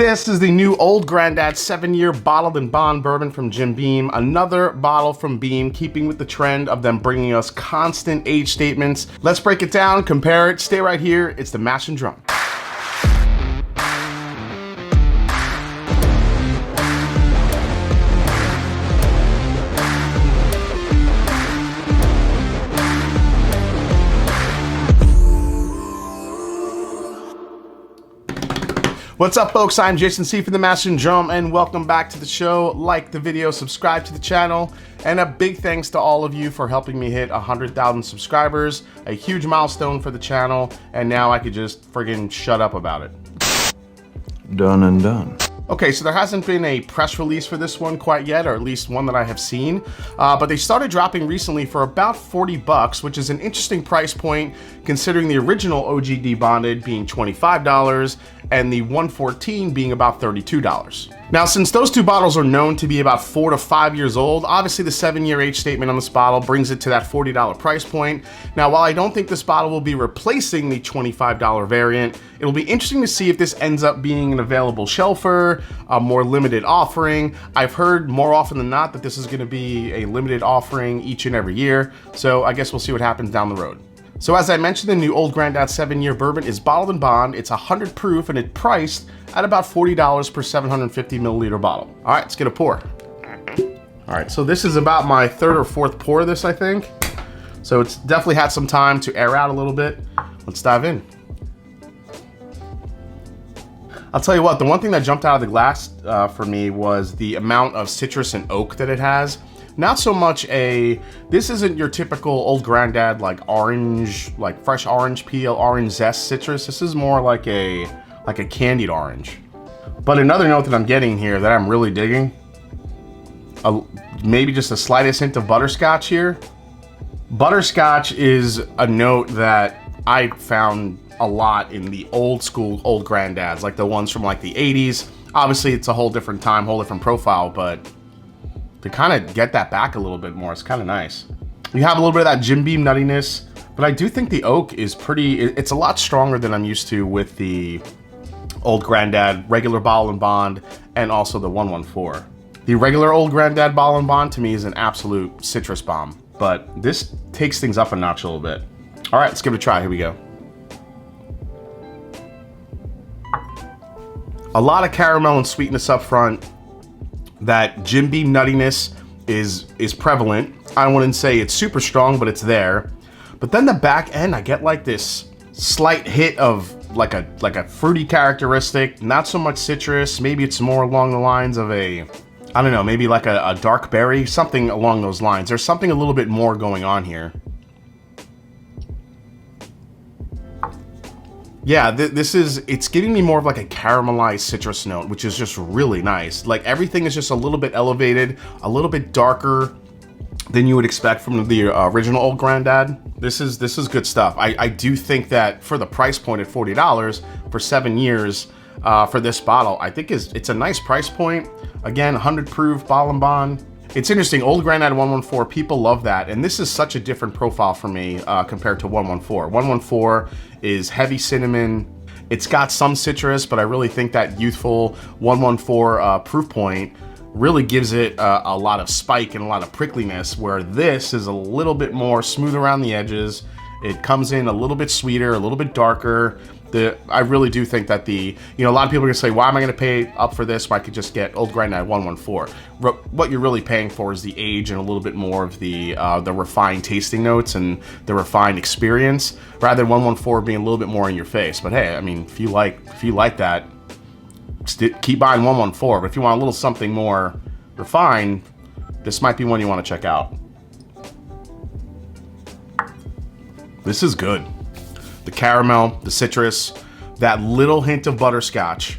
This is the new Old Grandad 7-year bottled and bond bourbon from Jim Beam. Another bottle from Beam, keeping with the trend of them bringing us constant age statements. Let's break it down, compare it, stay right here. It's the Mash and Drum. What's up, folks? I'm Jason C from the Mash and Drum, and welcome back to the show. Like the video, subscribe to the channel, and a big thanks to all of you for helping me hit 100,000 subscribers. A huge milestone for the channel, and now I could just friggin' shut up about it. Done and done. Okay, so there hasn't been a press release for this one quite yet, or at least one that I have seen, but they started dropping recently for about 40 bucks, which is an interesting price point considering the original OGD bonded being $25 and the 114 being about $32. Now, since those two bottles are known to be about 4 to 5 years old, obviously the 7-year age statement on this bottle brings it to that $40 price point. Now, while I don't think this bottle will be replacing the $25 variant, it'll be interesting to see if this ends up being an available shelfer, a more limited offering. I've heard more often than not that this is gonna be a limited offering each and every year, so I guess we'll see what happens down the road. So as I mentioned, the new Old Grandad 7-year bourbon is bottled and bond. It's 100 proof and it's priced at about $40 per 750 milliliter bottle. All right, let's get a pour. All right, so this is about my third or fourth pour of this, I think. So it's definitely had some time to air out a little bit. Let's dive in. I'll tell you what, the one thing that jumped out of the glass for me was the amount of citrus and oak that it has. Not so much this isn't your typical Old Grandad like orange, like fresh orange peel, orange zest citrus. This is more like a candied orange. But another note that I'm getting here that I'm really digging, maybe just the slightest hint of butterscotch here. Butterscotch is a note that I found a lot in the old school Old Grandads, like the ones from like the 80s. Obviously it's a whole different time, whole different profile, but to kind of get that back a little bit more, it's kind of nice. You have a little bit of that Jim Beam nuttiness, but I do think the oak is it's a lot stronger than I'm used to with the Old Grandad regular bottle and bond and also the 114. The regular Old Grandad bottle and bond to me is an absolute citrus bomb, but this takes things up a notch a little bit. All right, let's give it a try. Here we go. A lot of caramel and sweetness up front. That Jim Beam nuttiness is prevalent. I wouldn't say it's super strong, but it's there. But then the back end, I get like this slight hit of like a fruity characteristic, not so much citrus. Maybe it's more along the lines of I don't know, maybe like a dark berry, something along those lines. There's something a little bit more going on here. Yeah, it's giving me more of like a caramelized citrus note, which is just really nice. Like everything is just a little bit elevated, a little bit darker than you would expect from the original Old Grandad. This is good stuff. I do think that for the price point at $40 for 7 years for this bottle, I think it's a nice price point. Again, 100 proof bottle and bond. It's interesting, Old Grandad 114, people love that, and this is such a different profile for me compared to 114. 114 is heavy cinnamon. It's got some citrus, but I really think that youthful 114 proof point really gives it a lot of spike and a lot of prickliness, where this is a little bit more smooth around the edges. It comes in a little bit sweeter, a little bit darker. I really do think that a lot of people are gonna say, why am I gonna pay up for this when I could just get Old Grandad 114? What you're really paying for is the age and a little bit more of the refined tasting notes and the refined experience, rather than 114 being a little bit more in your face. But hey, I mean, if you like that, keep buying 114. But if you want a little something more refined, this might be one you want to check out. This is good. The caramel, the citrus, that little hint of butterscotch.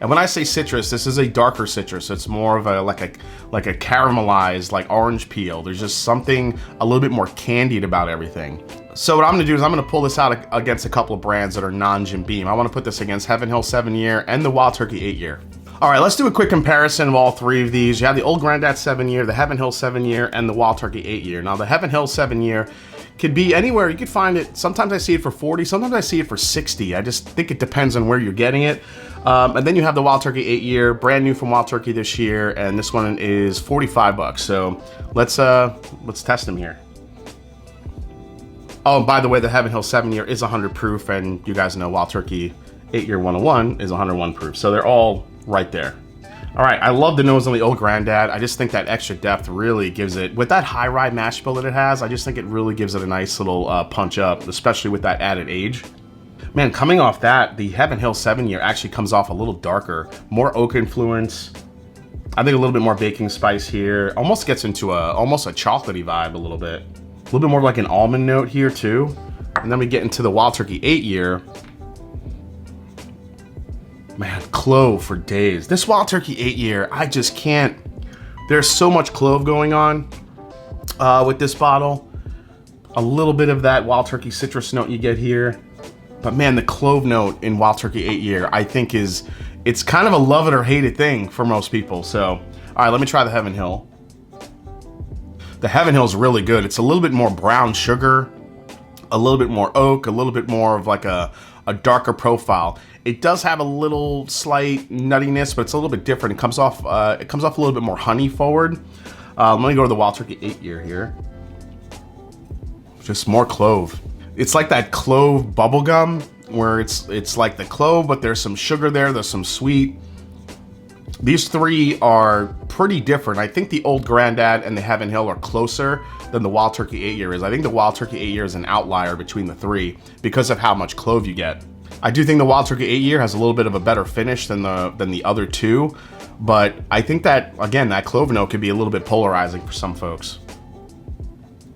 And when I say citrus, this is a darker citrus. It's more of like a caramelized, like orange peel. There's just something a little bit more candied about everything. So what I'm gonna do is I'm gonna pull this out against a couple of brands that are non-Jim Beam. I wanna put this against Heaven Hill 7-year and the Wild Turkey 8-year. All right, let's do a quick comparison of all three of these. You have the Old Grandad 7-year, the Heaven Hill 7-year, and the Wild Turkey 8-year. Now the Heaven Hill 7-year could be anywhere. You could find it, sometimes I see it for 40, sometimes I see it for 60. I just think it depends on where you're getting it. And then you have the Wild Turkey 8-year, brand new from Wild Turkey this year, and this one is 45 bucks. So let's test them here. Oh, and by the way, the Heaven Hill 7-year is 100 proof, and you guys know Wild Turkey 8-year 101 is 101 proof. So they're all right there. All right, I love the nose on the Old Grandad. I just think that extra depth really gives it, with that high rye mash bill that it has, I just think it really gives it a nice little punch up, especially with that added age. Man, coming off that, the Heaven Hill 7-year actually comes off a little darker, more oak influence. I think a little bit more baking spice here. Almost gets into almost a chocolatey vibe a little bit. A little bit more like an almond note here too. And then we get into the Wild Turkey 8-year. Man, clove for days. This Wild Turkey 8-year, I just can't. There's so much clove going on with this bottle. A little bit of that Wild Turkey citrus note you get here. But man, the clove note in Wild Turkey 8-year, I think it's kind of a love it or hate it thing for most people. So, all right, let me try the Heaven Hill. The Heaven Hill is really good. It's a little bit more brown sugar, a little bit more oak, a little bit more of like a darker profile. It does have a little slight nuttiness, but it's a little bit different. It comes off a little bit more honey forward. Let me go to the Wild Turkey 8-year here. Just more clove. It's like that clove bubblegum where it's like the clove, but there's some sugar there, there's some sweet. These three are pretty different. I think the Old Grandad and the Heaven Hill are closer than the Wild Turkey 8-year is. I think the Wild Turkey 8-year is an outlier between the three because of how much clove you get. I do think the Wild Turkey 8-year has a little bit of a better finish than the other two, but I think that, again, that clove note could be a little bit polarizing for some folks.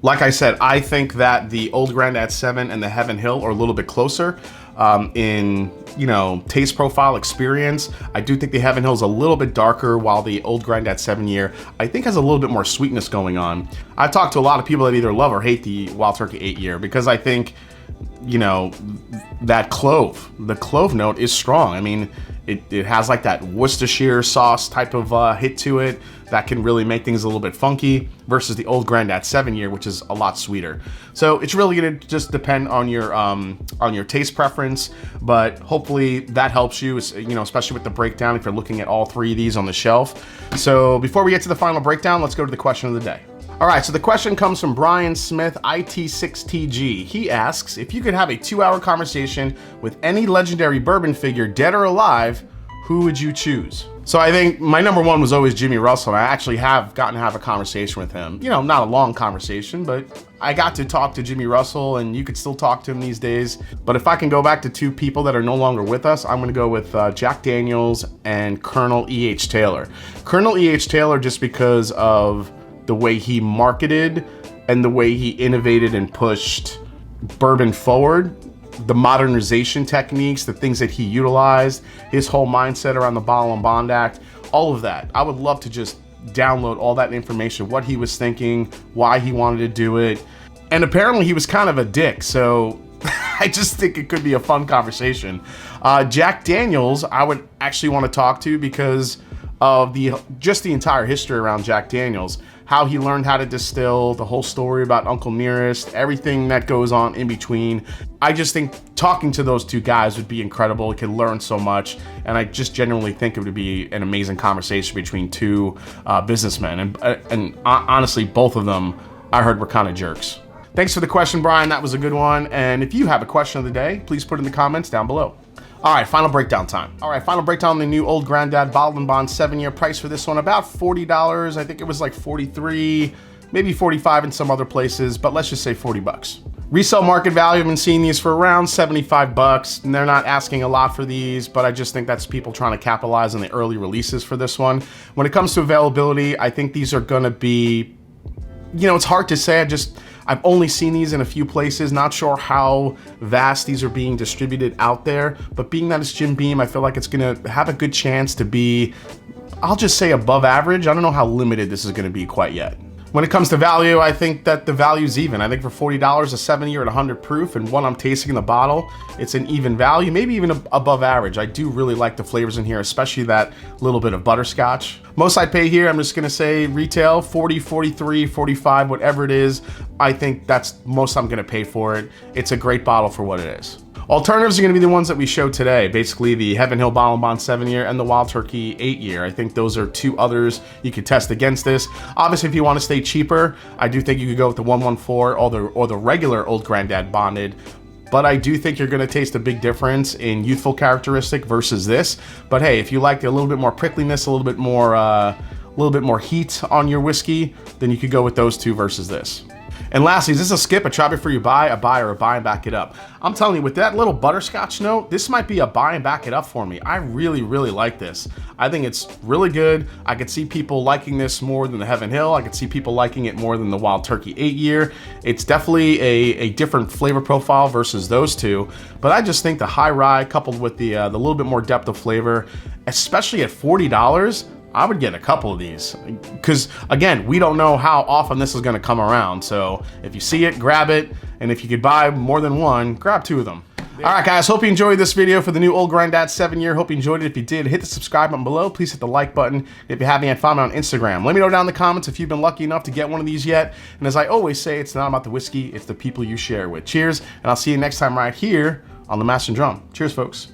Like I said, I think that the Old Grandad 7 and the Heaven Hill are a little bit closer in, taste profile experience. I do think the Heaven Hill is a little bit darker, while the Old Grandad 7-year, I think, has a little bit more sweetness going on. I've talked to a lot of people that either love or hate the Wild Turkey 8-year because I think, that the clove note is strong. I mean, it has like that Worcestershire sauce type of hit to it that can really make things a little bit funky versus the Old Grandad 7-year, which is a lot sweeter. So it's really gonna just depend on your taste preference, but hopefully that helps you, especially with the breakdown if you're looking at all three of these on the shelf. So before we get to the final breakdown, let's go to the question of the day. All right, so the question comes from Brian Smith, IT6TG. He asks, if you could have a 2-hour conversation with any legendary bourbon figure, dead or alive, who would you choose? So I think my number one was always Jimmy Russell, and I actually have gotten to have a conversation with him. Not a long conversation, but I got to talk to Jimmy Russell, and you could still talk to him these days. But if I can go back to two people that are no longer with us, I'm gonna go with Jack Daniels and Colonel E.H. Taylor. Colonel E.H. Taylor, just because of the way he marketed and the way he innovated and pushed bourbon forward, the modernization techniques, the things that he utilized, his whole mindset around the Bottle and Bond Act, all of that. I would love to just download all that information, what he was thinking, why he wanted to do it. And apparently he was kind of a dick, so I just think it could be a fun conversation. Jack Daniels, I would actually want to talk to because of the entire history around Jack Daniels, how he learned how to distill, the whole story about Uncle Nearest, everything that goes on in between. I just think talking to those two guys would be incredible. You could learn so much, and I just genuinely think it would be an amazing conversation between two businessmen. And honestly, both of them I heard were kind of jerks. Thanks for the question, Brian. That was a good one. And if you have a question of the day, please put it in the comments down below. All right, final breakdown time. All right, final breakdown on the new Old Grandad Bottled and Bond 7-year price for this one, about $40. I think it was like 43, maybe 45 in some other places, but let's just say 40 bucks. Resale market value, I've been seeing these for around 75 bucks, and they're not asking a lot for these, but I just think that's people trying to capitalize on the early releases for this one. When it comes to availability, I think these are gonna be, it's hard to say. I've only seen these in a few places, not sure how vast these are being distributed out there, but being that it's Jim Beam, I feel like it's gonna have a good chance to be, I'll just say above average. I don't know how limited this is gonna be quite yet. When it comes to value, I think that the value's even. I think for $40, a 7-year at 100 proof, and what I'm tasting in the bottle, it's an even value, maybe even above average. I do really like the flavors in here, especially that little bit of butterscotch. Most I'd pay here, I'm just gonna say retail, 40, 43, 45, whatever it is. I think that's most I'm gonna pay for it. It's a great bottle for what it is. Alternatives are going to be the ones that we showed today, basically the Heaven Hill Bottle and Bond 7-year and the Wild Turkey 8-year. I think those are two others you could test against this. Obviously, if you want to stay cheaper, I do think you could go with the 114 or the regular Old Grandad Bonded. But I do think you're going to taste a big difference in youthful characteristic versus this. But hey, if you like a little bit more prickliness, a little bit more heat on your whiskey, then you could go with those two versus this. And lastly, is this a skip, a try before you buy, a buy, or a buy and back it up? I'm telling you, with that little butterscotch note, this might be a buy and back it up for me. I really, really like this. I think it's really good. I could see people liking this more than the Heaven Hill. I could see people liking it more than the Wild Turkey 8-year. It's definitely a different flavor profile versus those two. But I just think the high rye coupled with the little bit more depth of flavor, especially at $40, I would get a couple of these because, again, we don't know how often this is going to come around. So if you see it, grab it. And if you could buy more than one, grab two of them. All right, guys, hope you enjoyed this video for the new Old Grandad 7-year. Hope you enjoyed it. If you did, hit the subscribe button below. Please hit the like button. If you haven't yet, follow me on Instagram. Let me know down in the comments if you've been lucky enough to get one of these yet. And as I always say, it's not about the whiskey, it's the people you share with. Cheers, and I'll see you next time right here on The Master and Drum. Cheers, folks.